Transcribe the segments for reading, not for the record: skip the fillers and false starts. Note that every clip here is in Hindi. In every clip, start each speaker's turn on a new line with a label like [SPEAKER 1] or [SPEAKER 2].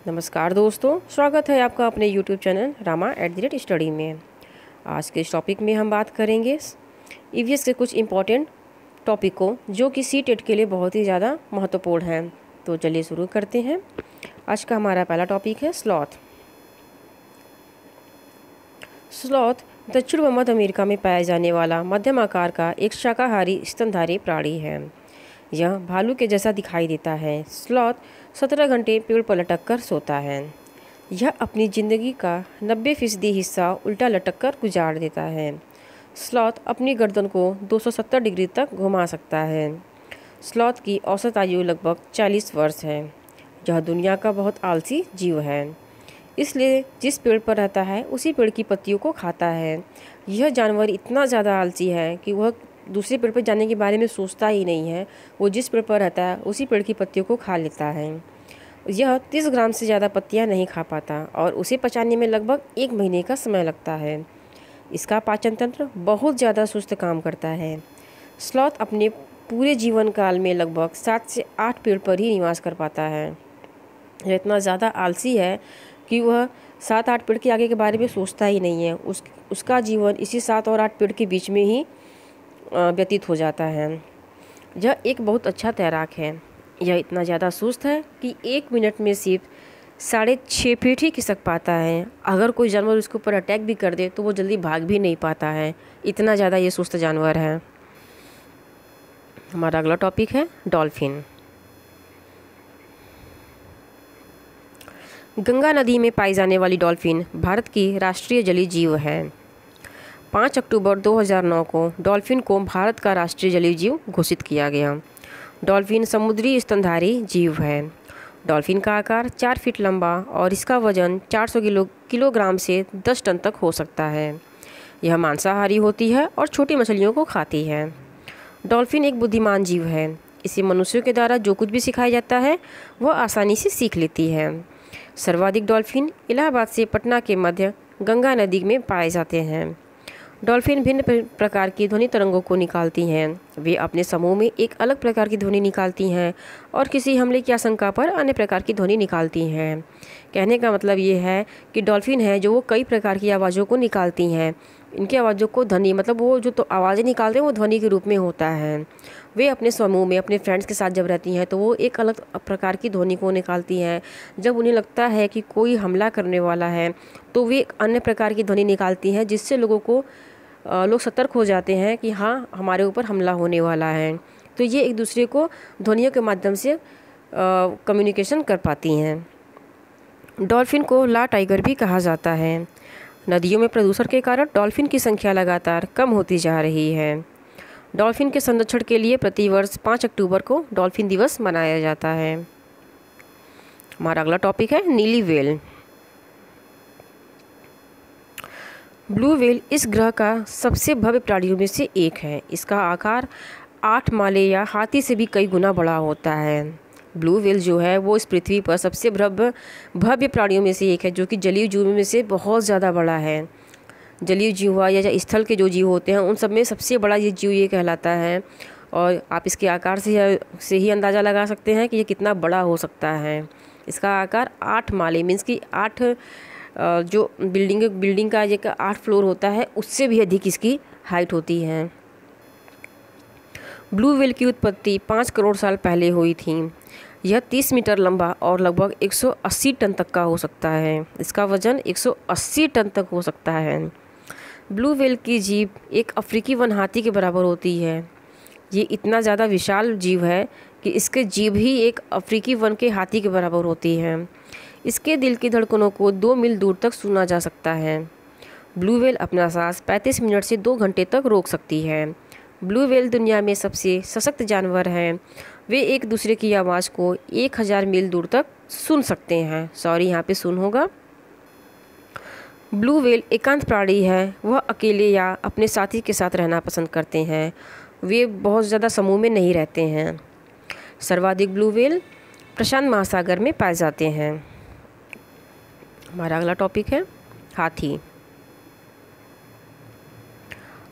[SPEAKER 1] नमस्कार दोस्तों, स्वागत है आपका अपने YouTube चैनल रामा @स्टडी में। आज के इस टॉपिक में हम बात करेंगे ईवीएस के कुछ इम्पोर्टेंट टॉपिकों जो कि सी-टेट के लिए बहुत ही ज़्यादा महत्वपूर्ण हैं। तो चलिए शुरू करते हैं। आज का हमारा पहला टॉपिक है स्लॉथ। स्लॉथ दक्षिण व मध्य अमेरिका में पाया जाने वाला मध्यम आकार का एक शाकाहारी स्तनधारी प्राणी है। यह भालू के जैसा दिखाई देता है। स्लॉथ 17 घंटे पेड़ पर लटक कर सोता है। यह अपनी ज़िंदगी का 90% हिस्सा उल्टा लटक कर गुजार देता है। स्लॉथ अपनी गर्दन को 270 डिग्री तक घुमा सकता है। स्लॉथ की औसत आयु लगभग 40 वर्ष है। यह दुनिया का बहुत आलसी जीव है, इसलिए जिस पेड़ पर रहता है उसी पेड़ की पत्तियों को खाता है। यह जानवर इतना ज़्यादा आलसी है कि वह दूसरे पेड़ पर जाने के बारे में सोचता ही नहीं है। वो जिस पेड़ पर रहता है उसी पेड़ की पत्तियों को खा लेता है। यह 30 ग्राम से ज़्यादा पत्तियां नहीं खा पाता और उसे पचाने में लगभग 1 महीने का समय लगता है। इसका पाचन तंत्र बहुत ज़्यादा सुस्त काम करता है। स्लॉथ अपने पूरे जीवन काल में लगभग 7 से 8 पेड़ पर ही निवास कर पाता है। यह इतना ज़्यादा आलसी है कि वह 7-8 पेड़ के आगे के बारे में सोचता ही नहीं है। उसका जीवन इसी 7 और 8 पेड़ के बीच में ही व्यतीत हो जाता है। यह एक बहुत अच्छा तैराक है। यह इतना ज़्यादा सुस्त है कि 1 मिनट में सिर्फ 6.5 फीट ही खिसक पाता है। अगर कोई जानवर उसके ऊपर अटैक भी कर दे तो वो जल्दी भाग भी नहीं पाता है। इतना ज़्यादा ये सुस्त जानवर है। हमारा अगला टॉपिक है डॉल्फिन। गंगा नदी में पाई जाने वाली डॉल्फिन भारत की राष्ट्रीय जलीय जीव है। 5 अक्टूबर 2009 को डॉल्फिन को भारत का राष्ट्रीय जलीय जीव घोषित किया गया। डॉल्फिन समुद्री स्तनधारी जीव है। डॉल्फिन का आकार 4 फीट लंबा और इसका वजन 400 किलोग्राम से 10 टन तक हो सकता है। यह मांसाहारी होती है और छोटी मछलियों को खाती है। डॉल्फिन एक बुद्धिमान जीव है। इसे मनुष्यों के द्वारा जो कुछ भी सिखाया जाता है वह आसानी से सीख लेती है। सर्वाधिक डॉल्फिन इलाहाबाद से पटना के मध्य गंगा नदी में पाए जाते हैं। डॉल्फिन भिन्न प्रकार की ध्वनि तरंगों को निकालती हैं। वे अपने समूह में एक अलग प्रकार की ध्वनि निकालती हैं और किसी हमले की आशंका पर अन्य प्रकार की ध्वनि निकालती हैं। कहने का मतलब ये है कि डॉल्फिन है जो वो कई प्रकार की आवाज़ों को निकालती हैं। इनकी आवाज़ों को ध्वनि मतलब वो जो तो आवाज़ें निकालते हैं वो ध्वनि के रूप में होता है। वे अपने समूह में अपने फ्रेंड्स के साथ जब रहती हैं तो वो एक अलग प्रकार की ध्वनि को निकालती हैं। जब उन्हें लगता है कि कोई हमला करने वाला है तो वे एक अन्य प्रकार की ध्वनि निकालती हैं, जिससे लोग सतर्क हो जाते हैं कि हाँ, हमारे ऊपर हमला होने वाला है। तो ये एक दूसरे को ध्वनियों के माध्यम से कम्युनिकेशन कर पाती हैं। डॉल्फिन को ला टाइगर भी कहा जाता है। नदियों में प्रदूषण के कारण डॉल्फिन की संख्या लगातार कम होती जा रही है। डॉल्फिन के संरक्षण के लिए प्रतिवर्ष 5 अक्टूबर को डॉल्फिन दिवस मनाया जाता है। हमारा अगला टॉपिक है नीली व्हेल। ब्लू व्हेल इस ग्रह का सबसे भव्य प्राणियों में से एक है। इसका आकार 8 माले या हाथी से भी कई गुना बड़ा होता है। ब्लू व्हेल जो है वो इस पृथ्वी पर सबसे भव्य प्राणियों में से एक है, जो कि जलीय जीवों में से बहुत ज़्यादा बड़ा है। जलीय जीव हुआ या स्थल के जो जीव होते हैं उन सब में सबसे बड़ा ये जीव ये कहलाता है। और आप इसके आकार से ही अंदाज़ा लगा सकते हैं कि ये कितना बड़ा हो सकता है। इसका आकार 8 माले मीन्स कि 8 जो बिल्डिंग का एक 8 फ्लोर होता है उससे भी अधिक इसकी हाइट होती है। ब्लू व्हेल की उत्पत्ति 5 करोड़ साल पहले हुई थी। यह 30 मीटर लंबा और लगभग 180 टन तक का हो सकता है। इसका वजन 180 टन तक हो सकता है। ब्लू व्हेल की जीभ एक अफ्रीकी वन हाथी के बराबर होती है। ये इतना ज़्यादा विशाल जीव है कि इसके जीभ ही एक अफ्रीकी वन के हाथी के बराबर होती है। इसके दिल की धड़कनों को 2 मील दूर तक सुना जा सकता है। ब्लू व्हेल अपना सांस 35 मिनट से 2 घंटे तक रोक सकती है। ब्लू व्हेल दुनिया में सबसे सशक्त जानवर हैं। वे एक दूसरे की आवाज़ को 1000 मील दूर तक सुन सकते हैं। सॉरी, यहाँ पे सुन होगा। ब्लू व्हेल एकांत प्राणी है। वह अकेले या अपने साथी के साथ रहना पसंद करते हैं। वे बहुत ज़्यादा समूह में नहीं रहते हैं। सर्वाधिक ब्लू व्हेल प्रशांत महासागर में पाए जाते हैं। हमारा अगला टॉपिक है हाथी।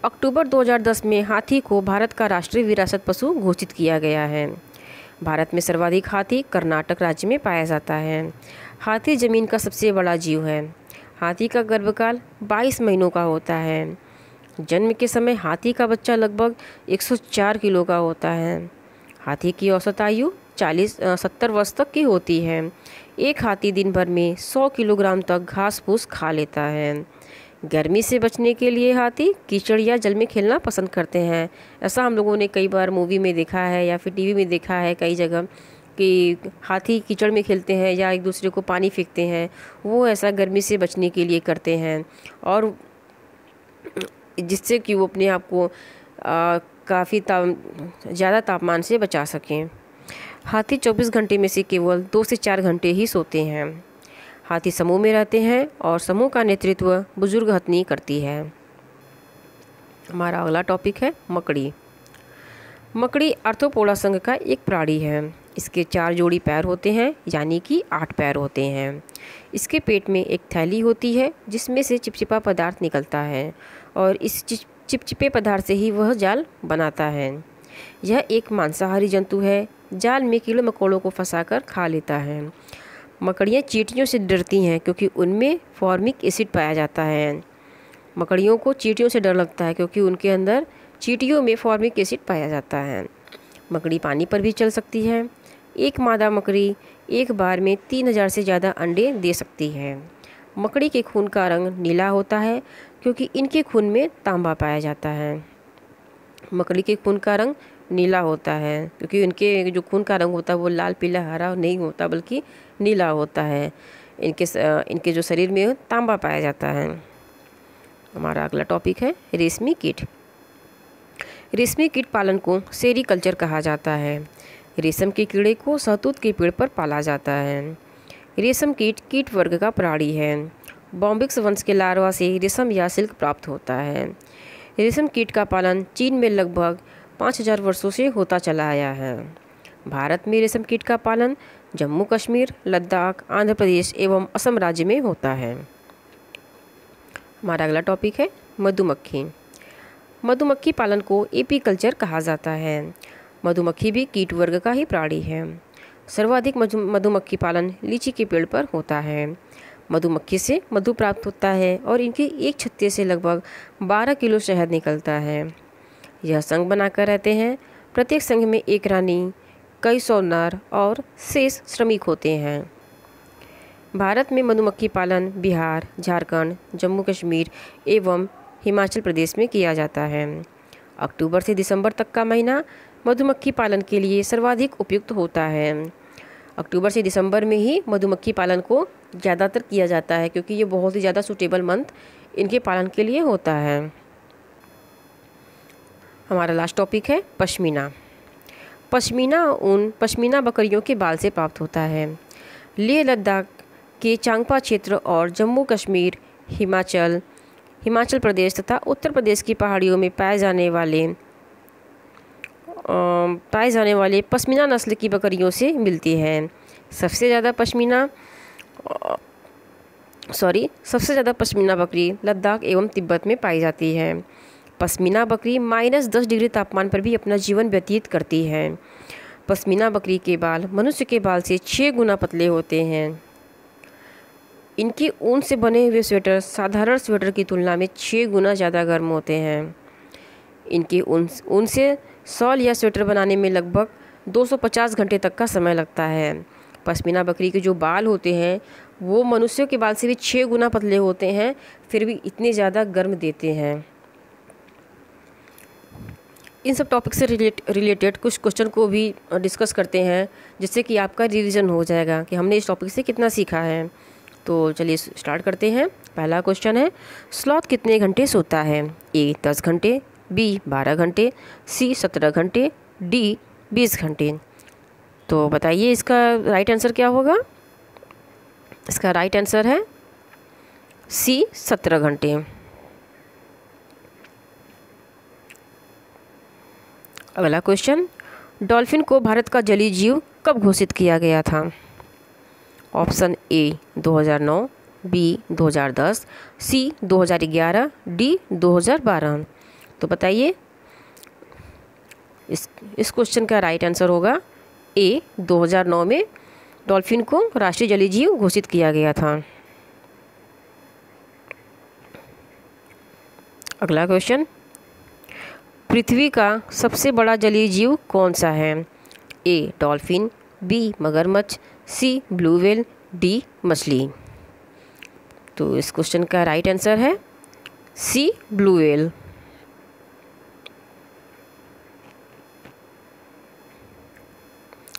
[SPEAKER 1] अक्टूबर 2010 में हाथी को भारत का राष्ट्रीय विरासत पशु घोषित किया गया है। भारत में सर्वाधिक हाथी कर्नाटक राज्य में पाया जाता है। हाथी ज़मीन का सबसे बड़ा जीव है। हाथी का गर्भकाल 22 महीनों का होता है। जन्म के समय हाथी का बच्चा लगभग 104 किलो का होता है। हाथी की औसत आयु 70 वर्ष तक की होती है। एक हाथी दिन भर में 100 किलोग्राम तक घास फूस खा लेता है। गर्मी से बचने के लिए हाथी कीचड़ या जल में खेलना पसंद करते हैं। ऐसा हम लोगों ने कई बार मूवी में देखा है या फिर टीवी में देखा है कई जगह कि हाथी कीचड़ में खेलते हैं या एक दूसरे को पानी फेंकते हैं। वो ऐसा गर्मी से बचने के लिए करते हैं और जिससे कि वो अपने आप को काफ़ी ज़्यादा तापमान से बचा सकें। हाथी 24 घंटे में से केवल 2 से 4 घंटे ही सोते हैं। हाथी समूह में रहते हैं और समूह का नेतृत्व बुजुर्ग हथनी करती है। हमारा अगला टॉपिक है मकड़ी। मकड़ी आर्थ्रोपोडा संघ का एक प्राणी है। इसके 4 जोड़ी पैर होते हैं, यानी कि 8 पैर होते हैं। इसके पेट में एक थैली होती है जिसमें से चिपचिपा पदार्थ निकलता है और इस चिपचिपे पदार्थ से ही वह जाल बनाता है। यह एक मांसाहारी जंतु है। जाल में कीड़े मकोड़ों को फंसाकर खा लेता है। मकड़ियाँ चींटियों से डरती हैं क्योंकि उनमें फॉर्मिक एसिड पाया जाता है। मकड़ियों को चींटियों से डर लगता है क्योंकि उनके अंदर चींटियों में फॉर्मिक एसिड पाया जाता है। मकड़ी पानी पर भी चल सकती है। एक मादा मकड़ी एक बार में 3000 से ज़्यादा अंडे दे सकती है। मकड़ी के खून का रंग नीला होता है क्योंकि इनके खून में तांबा पाया जाता है। मकड़ी के खून का रंग नीला होता है क्योंकि इनके जो खून का रंग होता है वो लाल पीला हरा नहीं होता बल्कि नीला होता है। इनके जो शरीर में तांबा पाया जाता है। हमारा अगला टॉपिक है रेशमी कीट। रेशमी कीट पालन को सेरीकल्चर कहा जाता है। रेशम के कीड़े को शहतूत के पेड़ पर पाला जाता है। रेशम कीट कीट वर्ग का प्राणी है। बॉम्बिक्स वंश के लार्वा से रेशम या सिल्क प्राप्त होता है। रेशम कीट का पालन चीन में लगभग 5000 वर्षों से होता चला आया है। भारत में रेशम कीट का पालन जम्मू कश्मीर, लद्दाख, आंध्र प्रदेश एवं असम राज्य में होता है। हमारा अगला टॉपिक है मधुमक्खी। मधुमक्खी पालन को एपीकल्चर कहा जाता है। मधुमक्खी भी कीट वर्ग का ही प्राणी है। सर्वाधिक मधुमक्खी पालन लीची के पेड़ पर होता है। मधुमक्खी से मधु प्राप्त होता है और इनके एक छत्ते से लगभग 12 किलो शहद निकलता है। यह संघ बनाकर रहते हैं। प्रत्येक संघ में एक रानी, कई सौ नर और शेष श्रमिक होते हैं। भारत में मधुमक्खी पालन बिहार, झारखंड, जम्मू कश्मीर एवं हिमाचल प्रदेश में किया जाता है। अक्टूबर से दिसंबर तक का महीना मधुमक्खी पालन के लिए सर्वाधिक उपयुक्त होता है। अक्टूबर से दिसंबर में ही मधुमक्खी पालन को ज़्यादातर किया जाता है क्योंकि ये बहुत ही ज़्यादा सूटेबल मंथ इनके पालन के लिए होता है। हमारा लास्ट टॉपिक है पश्मीना। पश्मीना ऊन पश्मीना बकरियों के बाल से प्राप्त होता है। लेह लद्दाख के चांगपा क्षेत्र और जम्मू कश्मीर, हिमाचल प्रदेश तथा उत्तर प्रदेश की पहाड़ियों में पाए जाने वाले पश्मीना नस्ल की बकरियों से मिलती है। सबसे ज़्यादा पश्मीना बकरी लद्दाख एवं तिब्बत में पाई जाती है। पश्मीना बकरी -10 डिग्री तापमान पर भी अपना जीवन व्यतीत करती है। पश्मीना बकरी के बाल मनुष्य के बाल से 6 गुना पतले होते हैं। इनके ऊन से बने हुए स्वेटर साधारण स्वेटर की तुलना में 6 गुना ज़्यादा गर्म होते हैं। इनके ऊन से शॉल या स्वेटर बनाने में लगभग 250 घंटे तक का समय लगता है। पश्मीना बकरी के जो बाल होते हैं वो मनुष्यों के बाल से भी 6 गुना पतले होते हैं, फिर भी इतने ज़्यादा गर्म देते हैं। इन सब टॉपिक से रिलेटेड कुछ क्वेश्चन को भी डिस्कस करते हैं जिससे कि आपका रिवीजन हो जाएगा कि हमने इस टॉपिक से कितना सीखा है। तो चलिए स्टार्ट करते हैं। पहला क्वेश्चन है, स्लॉथ कितने घंटे सोता है? ए 10 घंटे, बी 12 घंटे, सी 17 घंटे, डी 20 घंटे। तो बताइए इसका राइट आंसर क्या होगा? इसका राइट आंसर है सी 17 घंटे। अगला क्वेश्चन, डॉल्फिन को भारत का जलीय जीव कब घोषित किया गया था? Option A 2009, B 2010, C 2011, D 2012। तो बताइए इस क्वेश्चन का राइट आंसर होगा ए 2009 में डॉल्फिन को राष्ट्रीय जलीय जीव घोषित किया गया था? अगला क्वेश्चन, पृथ्वी का सबसे बड़ा जलीय जीव कौन सा है? ए डॉल्फिन, बी मगरमच्छ, सी ब्लू व्हेल, डी मछली। तो इस क्वेश्चन का राइट आंसर है सी ब्लू व्हेल।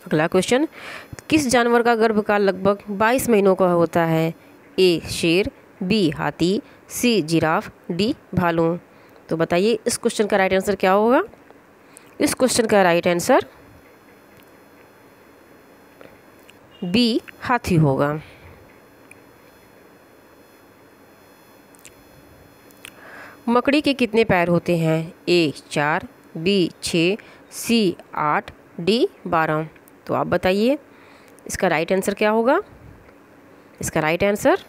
[SPEAKER 1] अगला क्वेश्चन, किस जानवर का गर्भकाल लगभग 22 महीनों का होता है? ए शेर, बी हाथी, सी जिराफ, डी भालू। तो बताइए इस क्वेश्चन का राइट आंसर क्या होगा? इस क्वेश्चन का राइट आंसर बी हाथी होगा। मकड़ी के कितने पैर होते हैं? ए 4, बी 6, सी 8, डी 12। तो आप बताइए इसका राइट आंसर क्या होगा? इसका राइट आंसर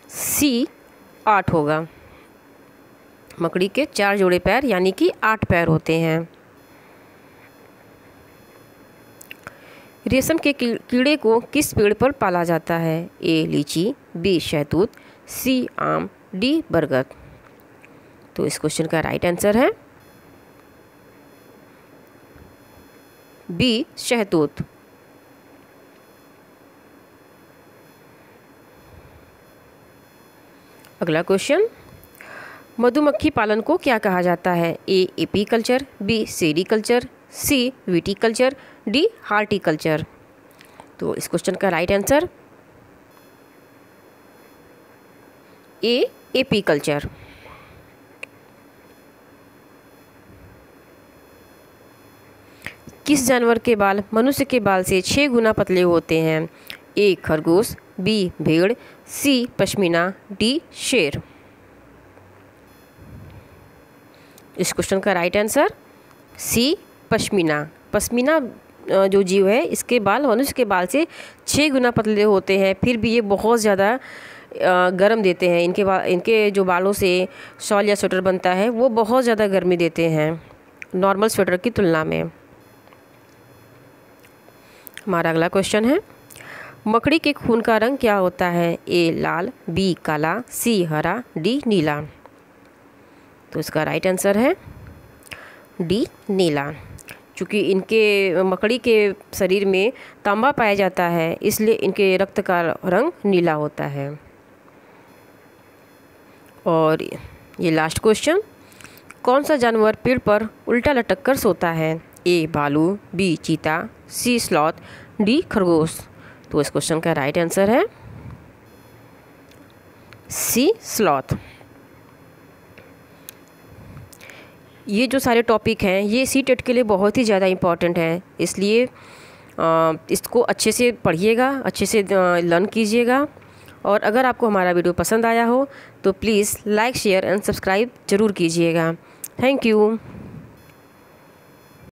[SPEAKER 1] सी 8 होगा। मकड़ी के 4 जोड़े पैर यानी कि 8 पैर होते हैं। रेशम के कीड़े को किस पेड़ पर पाला जाता है? ए लीची, बी शहतूत, सी आम, डी बरगद। तो इस क्वेश्चन का राइट आंसर है बी शहतूत। अगला क्वेश्चन, मधुमक्खी पालन को क्या कहा जाता है? A apiculture, B sericulture, C viticulture, D horticulture. तो इस क्वेश्चन का राइट आंसर ए एपीकल्चर। किस जानवर के बाल मनुष्य के बाल से 6 गुना पतले होते हैं? ए खरगोश, बी भेड़, सी पश्मीना, डी शेर। इस क्वेश्चन का right answer C pashmina. Pashmina जो जीव है इसके बाल मनुष्य के बाल से 6 गुना पतले होते हैं, फिर भी ये बहुत ज़्यादा गर्म देते हैं। इनके जो बालों से शॉल या स्वेटर बनता है वो बहुत ज़्यादा गर्मी देते हैं नॉर्मल स्वेटर की तुलना में। हमारा अगला क्वेश्चन है, मकड़ी के खून का रंग क्या होता है? ए लाल, बी काला, सी हरा, डी नीला। तो इसका राइट आंसर है डी नीला। क्योंकि इनके मकड़ी के शरीर में तांबा पाया जाता है इसलिए इनके रक्त का रंग नीला होता है। और ये लास्ट क्वेश्चन, कौन सा जानवर पेड़ पर उल्टा लटक कर सोता है? ए भालू, बी चीता, सी स्लॉथ, डी खरगोश। तो इस क्वेश्चन का राइट आंसर है सी स्लॉथ। ये जो सारे टॉपिक हैं ये सी टेट के लिए बहुत ही ज़्यादा इम्पॉर्टेंट हैं, इसलिए इसको अच्छे से पढ़िएगा, अच्छे से लर्न कीजिएगा। और अगर आपको हमारा वीडियो पसंद आया हो तो please like, share and subscribe ज़रूर कीजिएगा। Thank you.